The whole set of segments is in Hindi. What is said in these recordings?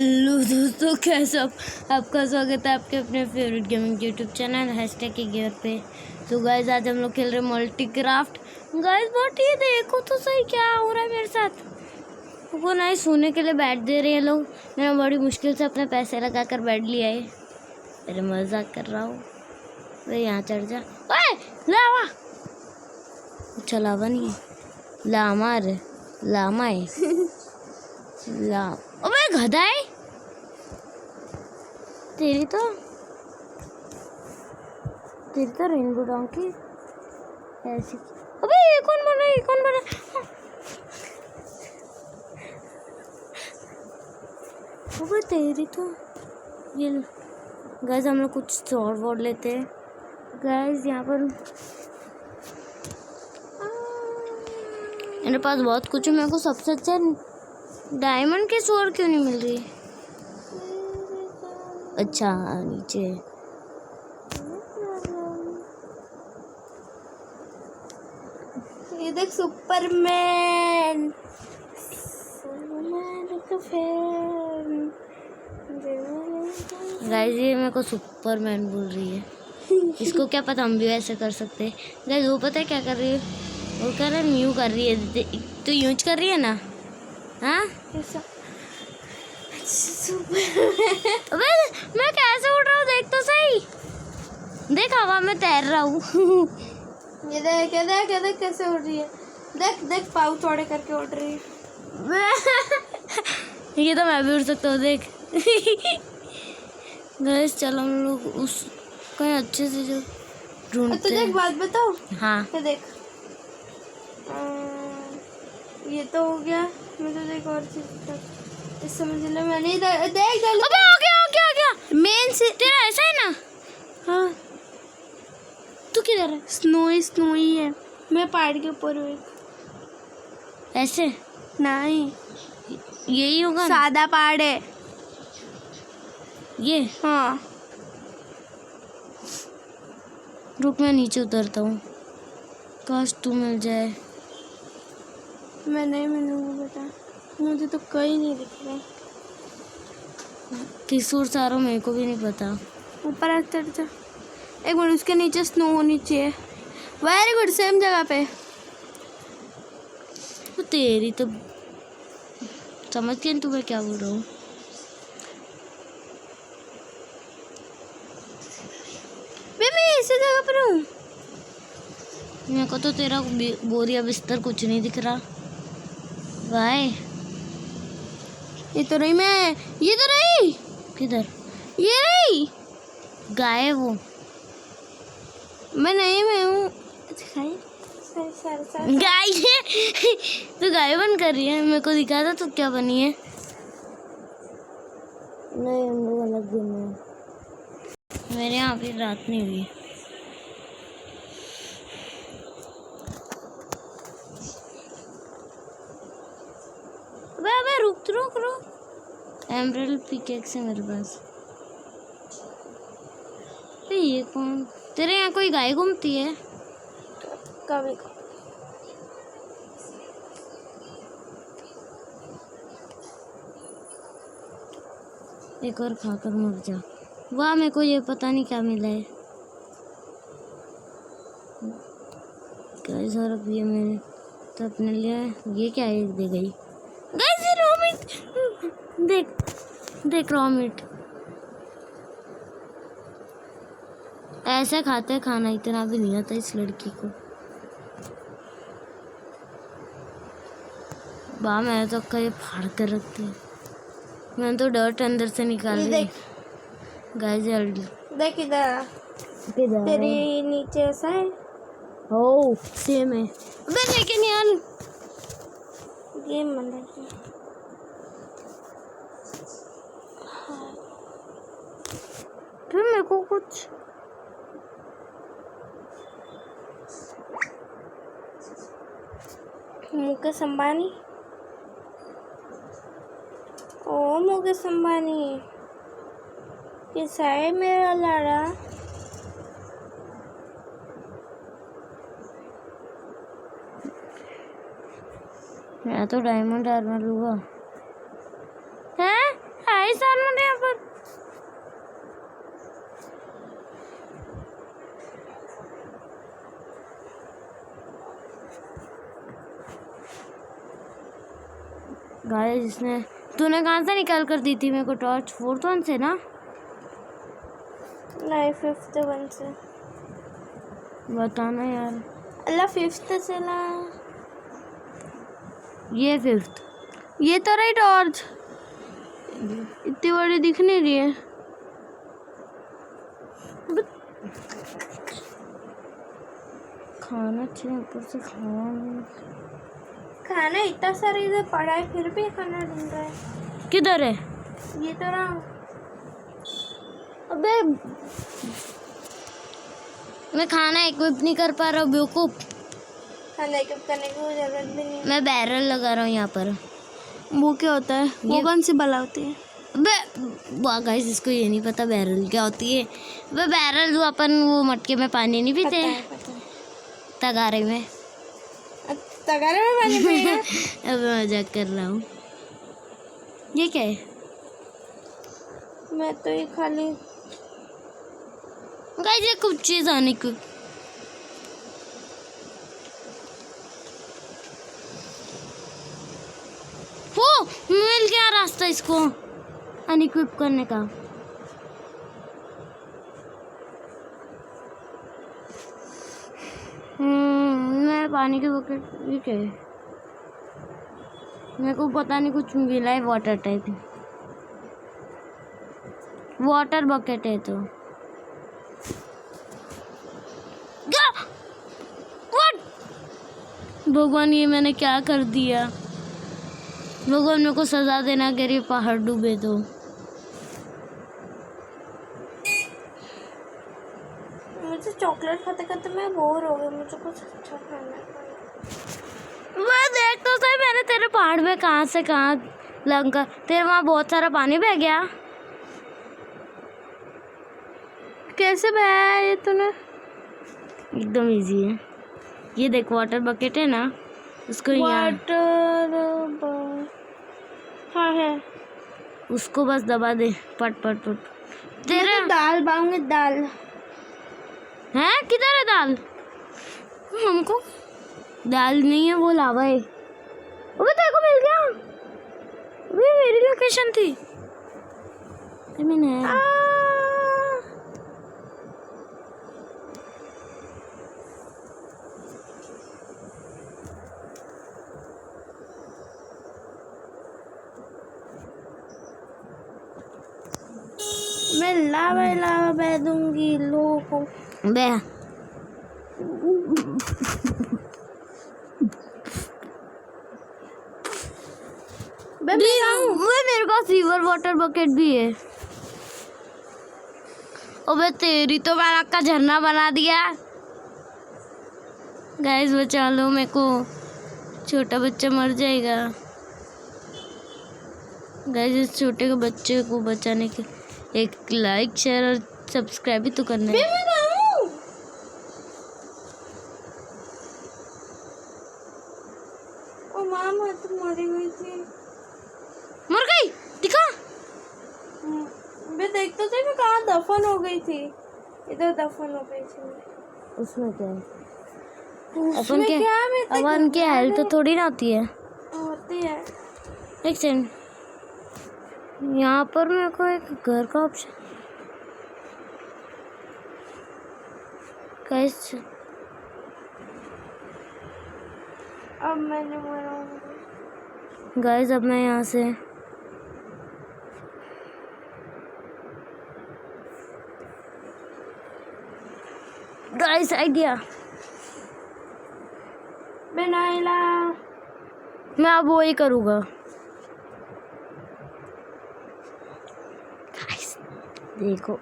हेलो दोस्तों, कैसे आप? आपका स्वागत है आपके अपने favourite gaming YouTube channel hashtag के गेयर पे। तो गाइस आज हम लोग खेल रहे हैं मल्टीक्राफ्ट। गाइस बहुत ये देखो तो सही क्या हो रहा है मेरे साथ। वो ना सोने के लिए बैठ दे रहे हैं लोग। मैंने बड़ी मुश्किल से अपने पैसे लगा कर बैठ लिया है। अरे मजाक कर रहा हूँ। अरे यहाँ चढ़ जा। ओए लावा, अच्छा लावा नहीं है, लामा रे, लामा है। ला अबे गधा है तेरी तो रेनबो डॉन्की ऐसी। अबे ये कौन बना अबे तेरी तो ये। गाइस हम लोग कुछ शॉर्ट बोर्ड लेते हैं। गाइस यहाँ पर मेरे पास बहुत कुछ है। मेरे को सबसे अच्छा डायमंड की स्वॉर्ड क्यों नहीं मिल रही? अच्छा नीचे ये देख सुपरमैन का फैन। गाइस ये मेरे को सुपरमैन बोल रही है। इसको क्या पता हम भी वैसे कर सकते हैं। गाइस वो पता है क्या कर रही है? वो कर रहा है न्यू कर रही है। तो यूज कर रही है ना? हाँ अबे मैं कैसे उड़ रहा हूँ देख तो सही। देख हवा में तैर रहा हूँ। ये देख कैसे उड़ रही है। देख पाँव चौड़े करके उड़ रही है। ये तो मैं भी उड़ सकता हूँ देख। गाइस चलो हम लोग उस कहीं अच्छे से जो ढूंढते तो देख बात बताओ। हाँ तो देख ये तो हो गया। मैं तो देख और चीज इस समझ ले। मैंने देख अबे आ गया मेन से तेरा ऐसा है ना? हाँ तू किधर है? स्नोई है। मैं पहाड़ के ऊपर हूँ। ऐसे नहीं यही होगा ना? सादा पहाड़ है ये हाँ। रुक मैं नीचे उतरता हूँ। काश तू मिल जाए। मैं नहीं मिलूंगा बेटा, मुझे तो कहीं नहीं दिख रहा। किस ओर सारा मेरे को भी नहीं पता। ऊपर आ चढ़ जा। एक मिनट, उसके नीचे स्नो होनी चाहिए। वेरी गुड, सेम जगह पे। तो तेरी तो समझ के तू मैं क्या बोल रहा हूँ। मैं इसी जगह पर हूँ। मेरे को तो तेरा बोरिया बिस्तर कुछ नहीं दिख रहा। वाई ये तो रही मैं, ये तो रही। किधर? ये रही गाय है वो। मैं नहीं, मैं हूँ गाय है। तो गाय बन कर रही है। मेरे को दिखा था तो क्या बनी है। नहीं हम लोग अलग दिन में। मेरे यहाँ भी रात नहीं हुई। अबे रुक। एमरल्ड पिकेक्स है मेरे पास। ये कौन? तेरे यहाँ कोई गाय घूमती है? कभी एक और खाकर मर जा। वाह मेरे को ये पता नहीं क्या मिला है। गाइस और अब ये मैंने तो अपने लिए ये क्या है दे गई। गाइस ये रॉ मीट देख रॉ मीट। ऐसे खाते खाना इतना भी नहीं आता इस लड़की को। वाह मैंने तो कहीं फाड़ कर रखती है। मैंने तो डर्ट अंदर से निकाल दी। गाइस जल्दी देख इधर तेरी नीचे ऐसा है। ओ सेम है। अबे लेकिन यार गेम बंद है। फिर मेरे को कुछ मुकेश अंबानी। ओ मुकेश अंबानी कैसा है मेरा लाड़ा? मैं तो डायमंड आर्मर लूंगा। हैं? हाय गाइस आर्मर यहाँ पर। गाइस इसने तूने कहाँ से निकाल कर दी थी मेरे को टॉर्च? 4th वन से ना? नहीं 5th वन से। बताना यार। अल्लाह 5th से ला। ये 5th, ये तो रही टॉर्च, इतनी बड़ी दिख नहीं रही है। खाना चाहिए, ऊपर से खाना इतना सारा इधर पड़ा है फिर भी खाना ढूंढ रहा है। किधर है? ये तो रहा। अबे मैं खाना इक्विप नहीं कर पा रहा हूँ बेवकूफ। खाना इक्विप करने की कोई जरूरत भी नहीं। मैं बैरल लगा रहा हूँ यहाँ पर। वो क्या होता है? वो कौन सी बला होती है? अबे वाह गाइस, इसको ये नहीं पता बैरल क्या होती है। अबे बैरल जो अपन वो मटके में पानी नहीं पीते, पता है। तगारे में। तगारे में पानी पिएगा? अब मैं मजाक कर रहा हूँ। ये क्या है? मैं तो ये खाली गाइस ये कुछ चीज आने को। वो मिल गया रास्ता इसको अनइक्विप करने का। मैं पानी के बकेट, ये क्या है? मेरे को पता नहीं, कुछ मिला है वाटर टाइप, वाटर बकेट है तो। भगवान ये मैंने क्या कर दिया? भगवान मेरे को सजा देना अगर ये पहाड़ डूबे तो। मुझे चॉकलेट खाते खाते मैं बोर हो गई, मुझे कुछ अच्छा खाना है। मैं देख तो सही, मैंने तेरे पहाड़ में कहाँ से कहाँ लंका, तेरे वहाँ बहुत सारा पानी बह गया। कैसे बहाया ये तूने? एकदम इजी है। ये देख वाटर बकेट है ना, उसको यहाँ, वाटर हाँ है, उसको बस दबा दे, पट पट पट। तेरे दाल बांगे दाल हैं? किधर है दाल? हमको दाल नहीं है, वो लावा है। अबे तेरे को मिल गया? अबे मेरी लोकेशन थी। मैंने मैं लावा बह दूंगी लोगों को। बे मेरे पास रिवर वाटर बकेट भी है। अबे तेरी तो मैंने का झरना बना दिया। गाइस बचा लो मेरे को, छोटा बच्चा मर जाएगा। गाइस इस छोटे के बच्चे को बचाने के एक लाइक शेयर और सब्सक्राइब भी तो करना है। ओ मामा तो मरी गई थी। मर गई? दिखा। मैं देखता था मैं कहाँ दफन हो गई थी। इधर दफन हो गई थी। उसमें क्या है? उसमें क्या है? अपन की हेल्थ तो थोड़ी ना होती है। होती है। एक सेकंड, यहाँ पर मेरे को एक घर का ऑप्शन कैसे? अब मैंने मरा। गाइस अब मैं यहाँ से गाइस आइडिया, मैं नाइला, मैं अब वो ही करूँगा। गाइस देखो,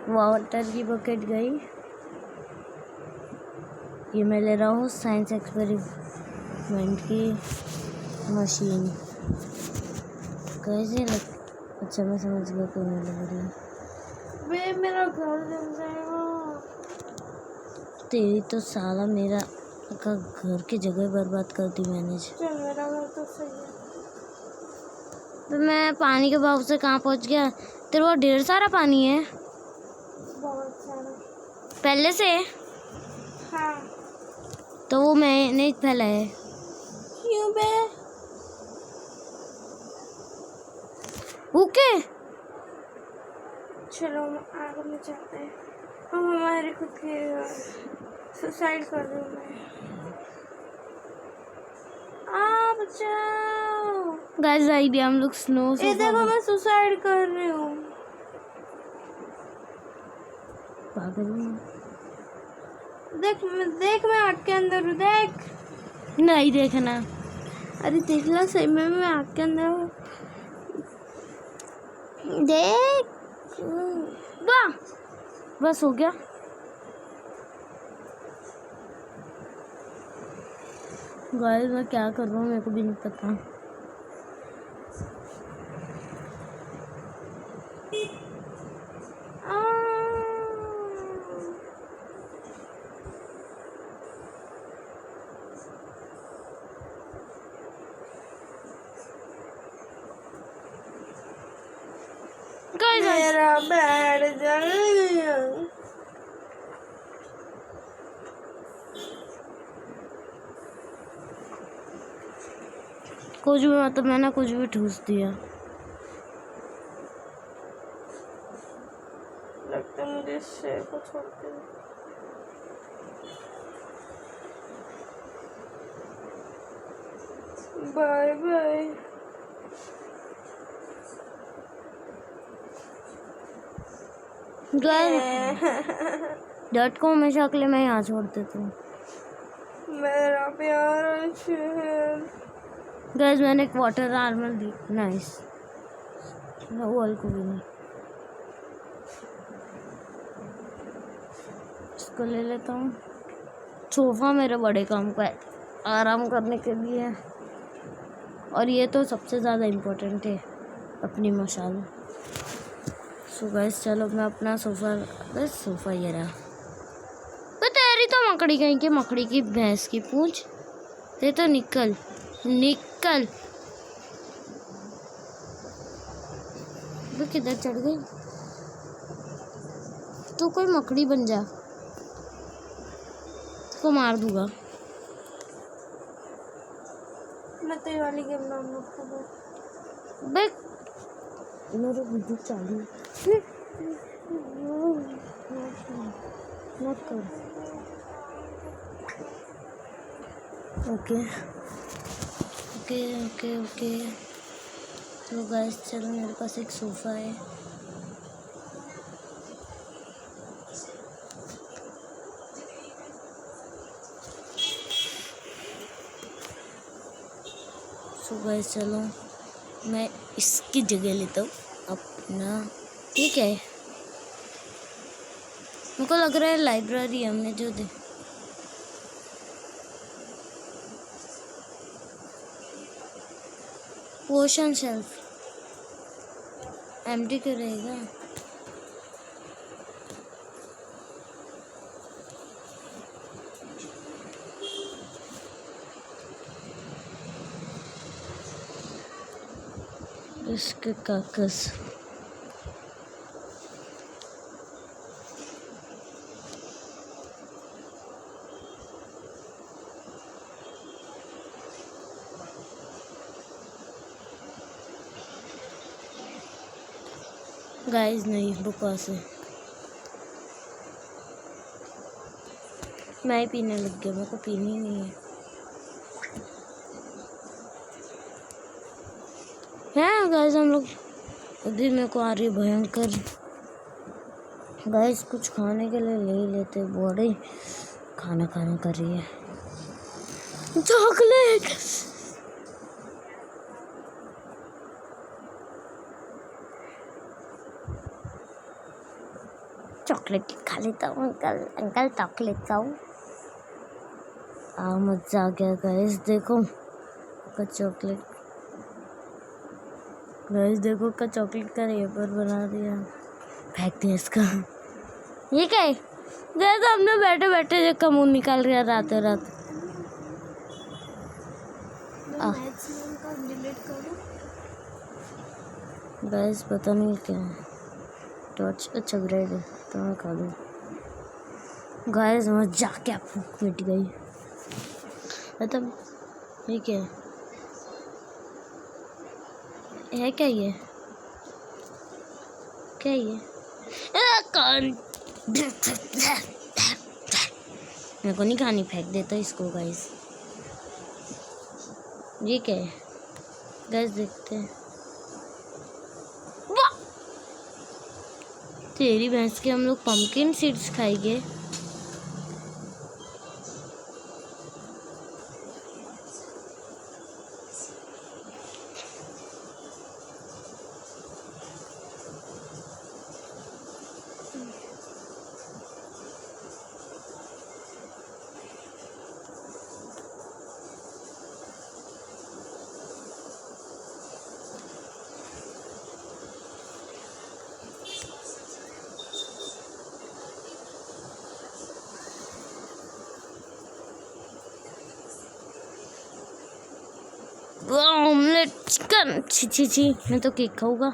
वाटर की बकेट गई। ये मैं ले रहा हूँ साइंस एक्सपेरिमेंट की मशीन। कैसे लग? अच्छा मैं समझ गया क्यों नहीं लग रही। वे मेरा घर जल जाएगा। तेरी तो साला मेरा का घर की जगह बर्बाद कर दी मैंने। चल मेरा घर तो सही है। तो मैं पानी के बहाव से कहाँ पहुँच गया? तेरे वो ढेर सारा पानी है बहुत सारा। पहले से। हाँ। तो वो मैंने फैला है। क्यों बे? ओके चलो आगे में चलते हैं। हम हमारे खुद के सुसाइड कर रहे हैं। आ बचाओ गाइस आइडिया हम लोग स्नो ये देखो मैं सुसाइड कर रही हूँ। पागल हूँ। देख मैं आग के अंदर हूँ। देख नहीं देखना। अरे देख ला सही में मैं आग के अंदर हूँ। देख वाह बस हो गया। गाइस मैं क्या कर रहा हूँ मेरे को भी नहीं पता। गाइस मेरा बैड जल गया। कुछ भी मतलब मैंने कुछ भी ठूस दिया। लगता है मुझे शेर को छोड़ते हैं। Bye bye. डॉट को हमेशा के लिए मैं यहाँ छोड़ देती हूँ। मेरा प्यारा शेर। गाइस मैंने एक वाटर आर्मर दी। नाइस। वॉल को भी नहीं। इसको ले लेता हूँ। सोफा मेरे बड़े काम का है आराम करने के लिए। और ये तो सबसे ज़्यादा इम्पोर्टेंट है अपनी मशाल। सो गाइस चलो मैं अपना सोफा बस सोफा ये रहा। तो तेरी तो मकड़ी कहीं की मकड़ी की भैंस की पूंछ। ते तो निकल निकल। वो किधर चढ़ गई? तू कोई मकड़ी बन जा। तो मार दूंगा। मैं तेरी वाली गेम डाउनलोड कर बे मेरे वीडियो चालू मत कर। Okay okay okay okay. तो गाइस चलो मेरे पास एक सोफ़ा है। सो गाइस चलो मैं इसकी जगह लेता हूँ अपना। ठीक है मेरे को लग रहा है लाइब्रेरी हमने जो दे पोशन शेल्फ एम्प्टी क्यों रहेगा? इसके कागज गाइस नहीं बकवास है। मैं ही पीने लग गया। मेरे को पीनी नहीं है। हैं गाइस हम लोग अभी मेरे को आ रही है भयंकर। गाइस कुछ खाने के लिए ले ही लेते। बॉडी खाना खाना कर रही है। चॉकलेट चॉकलेट खा लेता हूँ। अंकल अंकल चॉकलेट खाऊं। मजा आ गया गाइस। देखो का चॉकलेट गाइस देखो का चॉकलेट का रेपर बना दिया। फेंक दिया इसका। ये क्या है गाइस? हमने बैठे बैठे देखा मुंह निकाल रहा रात रात। गैस पता नहीं क्या है। टॉर्च अच्छा ब्रेड है तो मैं खा लूँ। गैस मजा क्या भूख मिट गई। मतलब ये क्या है क्या ये क्या ये कौन मेरे को नहीं खानी, फेंक देता इसको गाइस। ये क्या है गाइस, देखते हैं। वाह! तेरी भैंस के हम लोग पंपकिन सीड्स खाएंगे। ऑमलेट चिकन, छी छी छी, मैं तो केक खाऊंगा।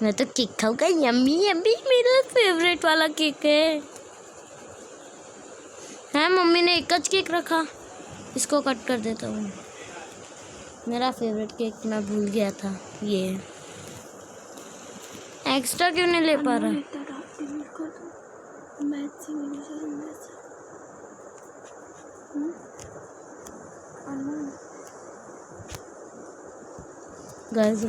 मैं तो केक खाऊंगा। यम्मी यम्मी, मेरा फेवरेट वाला केक है मम्मी ने एक केक रखा, इसको कट कर देता हूँ। मेरा फेवरेट केक मैं भूल गया था। ये एक्स्ट्रा क्यों नहीं ले पा रहा? गाइस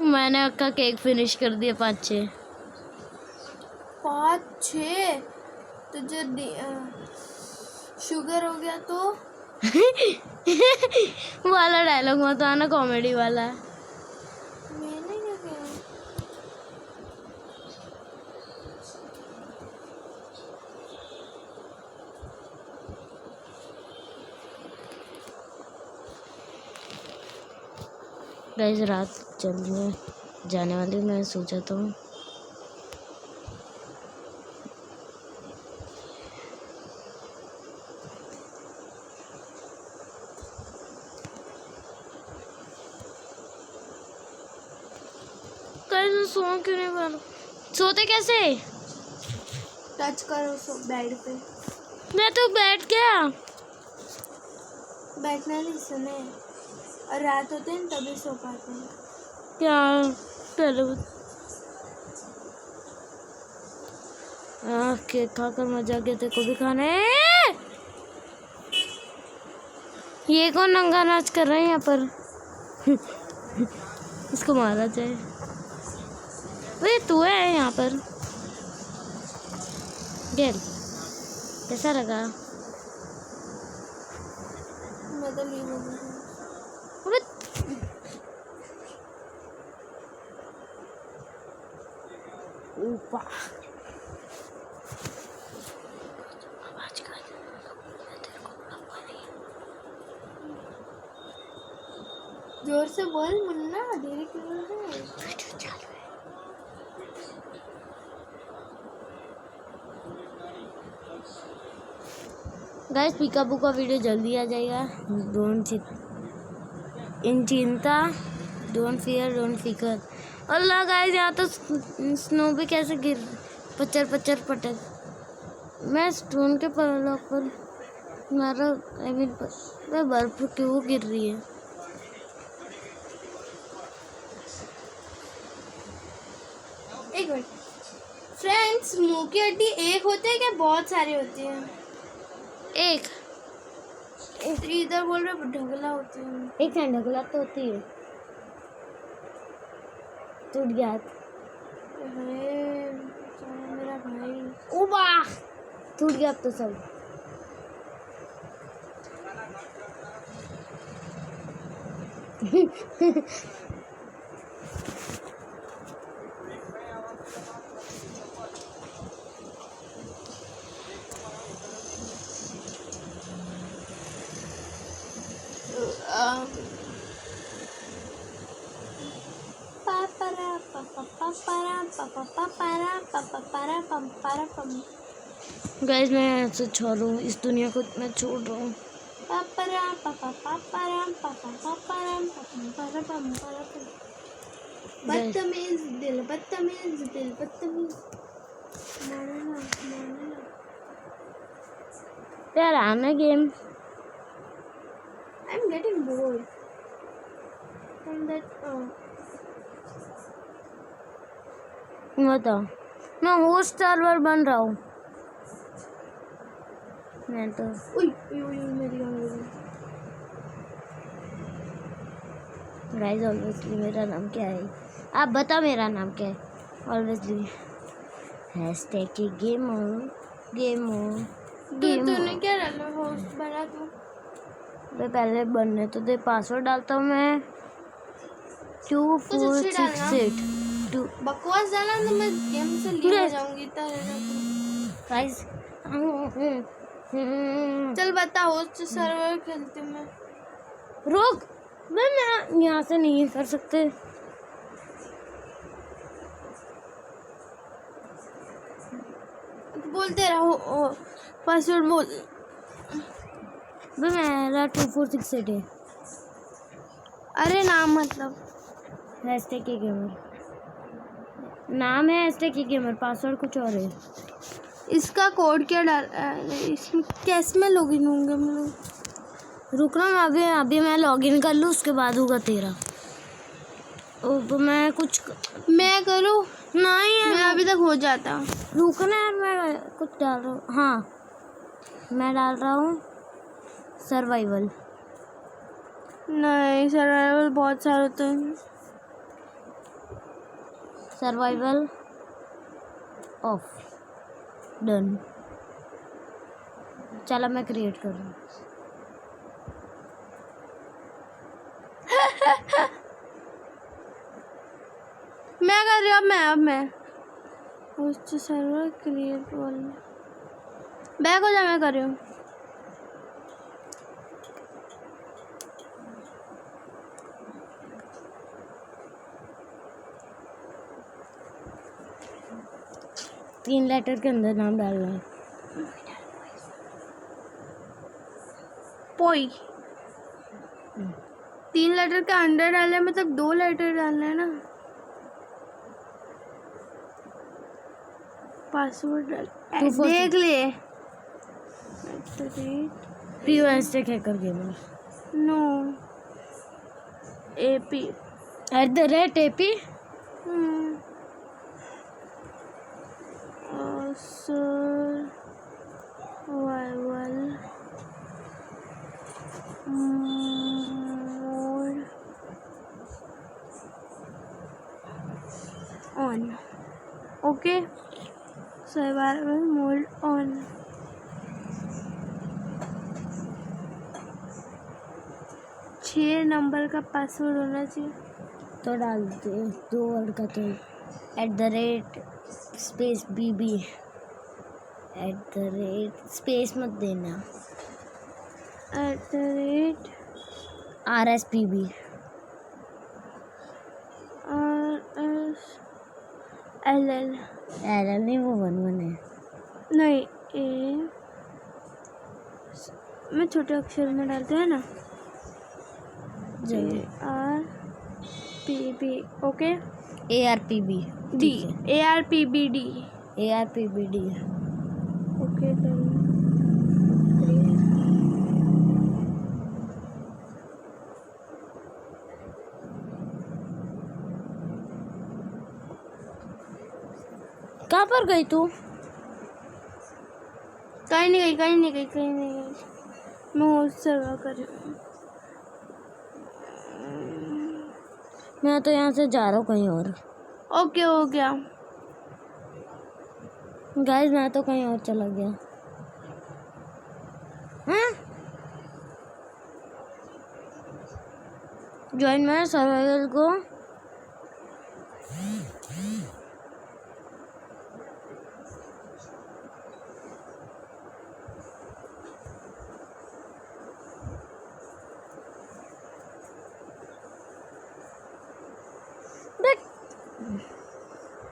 मैंने आपका केक फिनिश कर दिया 5-6 तो जो शुगर हो गया तो वाला डायलॉग मत आना, कॉमेडी वाला। मैंने क्या किया? गाइस रात जल्दी जाने वाली, मैं सोचा तो हूँ। सो क्यों नहीं पा रहा? सोते कैसे? टच करो बेड पे। मैं तो बैठ गया। बैठना नहीं, सुने, और रात होते हैं तभी सो पाते हैं। क्या पहले केक खाकर मजा आ गया। तेरे को भी खाना है? ये कौन नंगा नाच कर रहे हैं यहाँ पर? इसको मारा जाए। वे तू है यहाँ पर? गेल कैसा लगा? मैं तो ली हूँ। ऊपर जोर से बोल मुन्ना, धीरे क्यों बोल रहे हैं? गाइस पिकाबू का वीडियो जल्दी आ जाएगा। इन चिंता, डोंट फियर डोंट फिकर। अल्लाह गाइस यहाँ तो स्नो भी कैसे गिर पचर पचर पटक। मैं स्टोन के पर मारा, आई मीन बर्फ क्यों गिर रही है? एक मिनट फ्रेंड्स, मुंह की हड्डी एक होती है क्या बहुत सारी होती है? एक इधर बोल रहे ढगला होती है। एक सेकंड, ढगला तो होती है। टूट गया मेरा भाई। ओ वाह, टूट गया अब तो सब। पापा पारा पापा पारा पम पारा पम गाइस मैं ऐसे छोड़ू, इस दुनिया को मैं छोड़ रहा हूँ। पापरा पापा पापा पापा पापा पम पारा पम पारा पम बदतमीज दिल बदतमीज मानना यार आना game. I'm getting bored from that बताओ, मैं होस्ट सर्वर बन रहा हूँ। मैं तो मेरी गाइस ऑब्वियसली मेरा नाम क्या है? आप बताओ मेरा नाम क्या है? ऑब्वियसली हैशटैग की गेम तूने क्या डाला होस्ट बना तू मैं पहले बनने तो दे, पासवर्ड डालता हूँ मैं 2468 2 बकवास डाला तो मैं गेम से लीव हो जाऊंगी गाइस। चल बता होस्ट सर्वर खेलती मैं रुक, मैं यहाँ से नहीं कर सकते। बोलते रहो पासवर्ड बोल मेरा 2468 है। अरे नाम मतलब हैशटैग की गेमर नाम है, हैशटैग की गेमर, पासवर्ड कुछ और है। इसका कोड क्या डाल इसमें कैसे में लॉगिन होंगे हम लोग? रुकना, मैं अभी मैं लॉगिन कर लूँ, उसके बाद होगा तेरा। तो मैं कुछ मैं करूँ? नहीं मैं अभी तक हो जाता। रुकना यार, मैं कुछ डाल रहा हूँ। हाँ मैं डाल रहा हूँ सर्वाइवल। नहीं सर्वाइवल बहुत सारे होते हैं। Survival of done. चलो मैं क्रिएट कर रहा हूँ। मैं कर रही हूँ। अब मैं होस्ट सर्वर क्रिएट बोल बैक हो जा। मैं कर रही हूँ। तीन लेटर के अंदर नाम डालना है। पोई 3 लेटर के अंदर डालना मतलब 2 लेटर डालना है ना। पासवर्ड डाल देख ले। P hashtag hacker gamer no AP @AP survival mode on. Okay survival mode on. छः नंबर का पासवर्ड होना चाहिए। तो डाल दे 2 वर्ड का, तो @स्पेस BB स्पेस मत देना। RSPB LL नहीं, वो 11 है। नहीं ए मैं छोटे अक्षर में डालते हैं ना। ARPB okay ARPB D ARPBD ARPBD okay कहाँ पर गई तू? कहीं नहीं गई। मैं होस्ट सर्वर कर रही हूँ। मैं तो यहाँ से जा रहा हूँ कहीं और। ओके हो गया गाइस, मैं तो कहीं और चला गया। हाँ ज्वाइन मेरे सर्वाइवल को।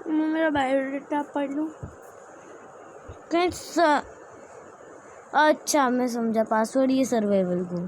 मेरा तेरा बायोडाटा पढ़ लूँ। कैसा? अच्छा मैं समझा, पासवर्ड ये सर्वाइवल को।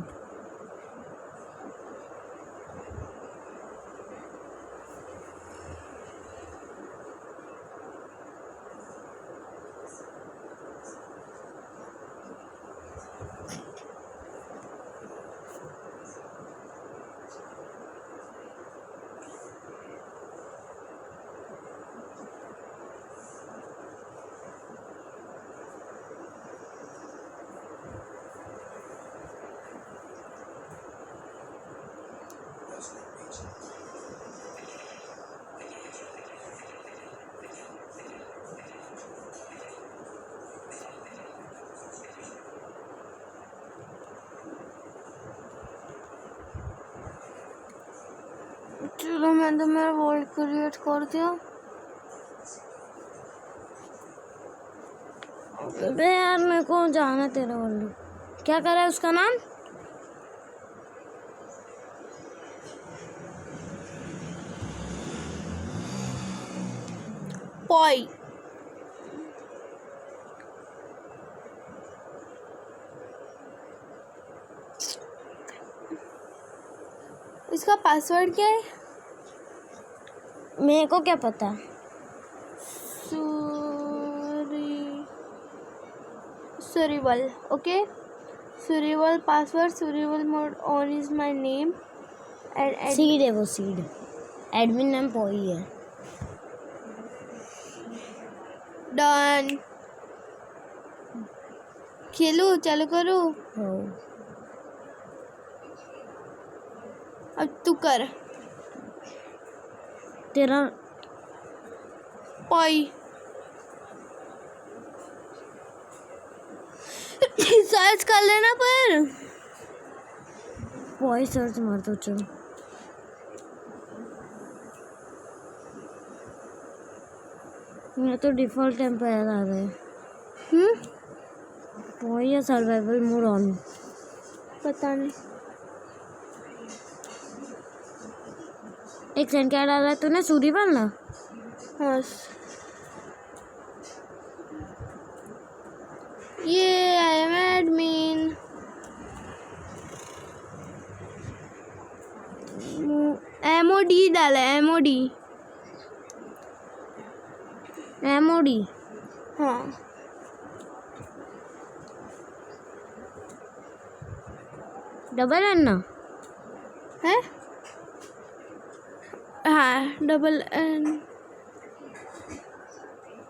चलो मैं तो मेरा वर्ल्ड क्रिएट कर दिया। अबे यार मेरे को जाना तेरा वर्ल्ड। क्या कर रहा है उसका नाम? पॉई। इसका पासवर्ड क्या है? मेरे को क्या पता। Survival, okay. Survival password, survival mode on is my name and seed है वो, सीड। एडमिन नाम पॉई है। डन। खेलूं, चालू करूं? हो। अब तू कर। तेरा पॉई। सर्च कर लेना पर। पॉई सर्च मार दो चल। मैं तो डिफॉल्ट टेम्परेचर आ रहा है। पॉई या सर्वाइवल मोड ऑन? पता नहीं। एक सेकंड, क्या डाला है तूने? सूरीवाल ना? हाँ। ये आई एम एडमिन। एमओडी डाला है, एमओडी। एमओडी? हाँ। डबल एन ना? है? हाँ, डबल एन।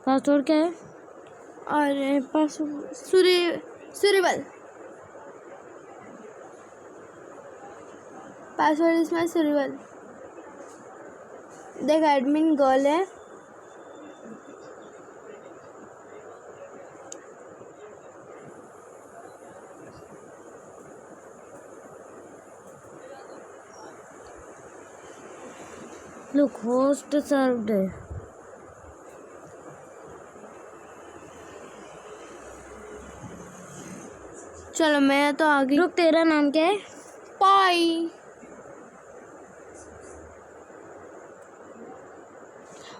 पासवर्ड क्या है? और पासवर्ड सूरीवाल। पासवर्ड इसमें सूरीवाल। देख एडमिन गर्ल है। लुक होस्ट सर्व्ड है। चलो मैं तो आगे। रुक, तेरा नाम क्या है? पाई।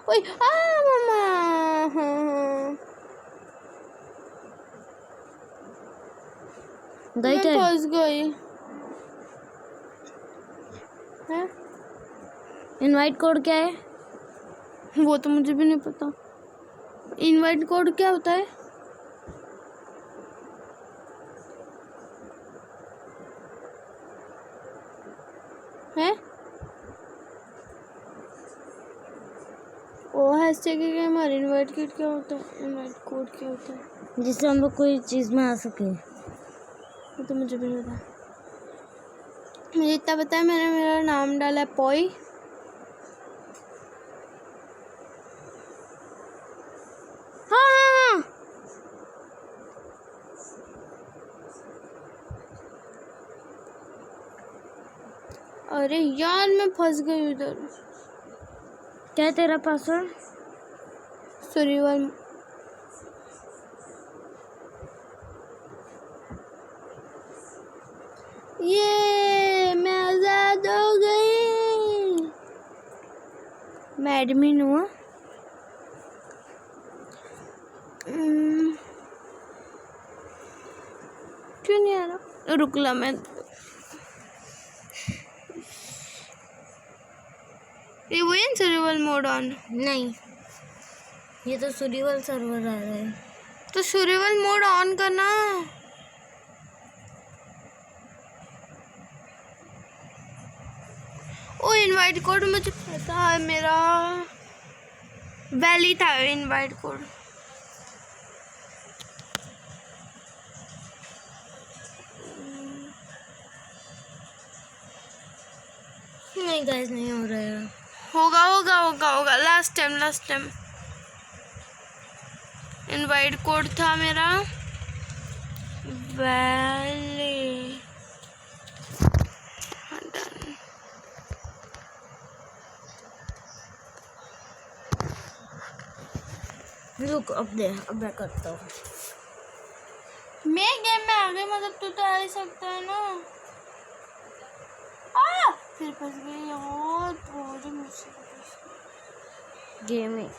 ओए मम्मा। हाँ। गई मैं थे? फंस गई। हैं? इनवाइट कोड क्या है? वो तो मुझे भी नहीं पता। इनवाइट कोड क्या होता है? हैं? ओ हैशटैग गेम और इनवाइट कोड क्या होता है? इनवाइट कोड क्या होता है? जिससे हम लोग कोई चीज़ में आ सके। वो तो मुझे भी नहीं पता। मुझे इतना पता है, मैंने मेरा नाम डाला है पॉई। हाँ। अरे यार मैं फंस गई उधर। क्या है तेरा पासवर्ड? सूरीवाल। ये मैं आजाद हो गई। मैं एडमिन हुआ। क्यों नहीं आ रहा? रुक ला मैं। ये वही है सर्वाइवल मोड ऑन? नहीं, ये तो सर्वाइवल सर्वर आ रहा है। तो सर्वाइवल मोड ऑन करना। ओ इनवाइट कोड मुझे पता है, मेरा वैली था इनवाइट कोड। नहीं गाइस, नहीं हो रहा है। होगा लास्ट टाइम इनवाइट कोड था मेरा वैली। रुक, अब मैं करता हूँ। मैं गेम में आ गई, मतलब तू तो आ ही सकता है ना। फिर फंस गई और पूरी मुसीबत। गेम में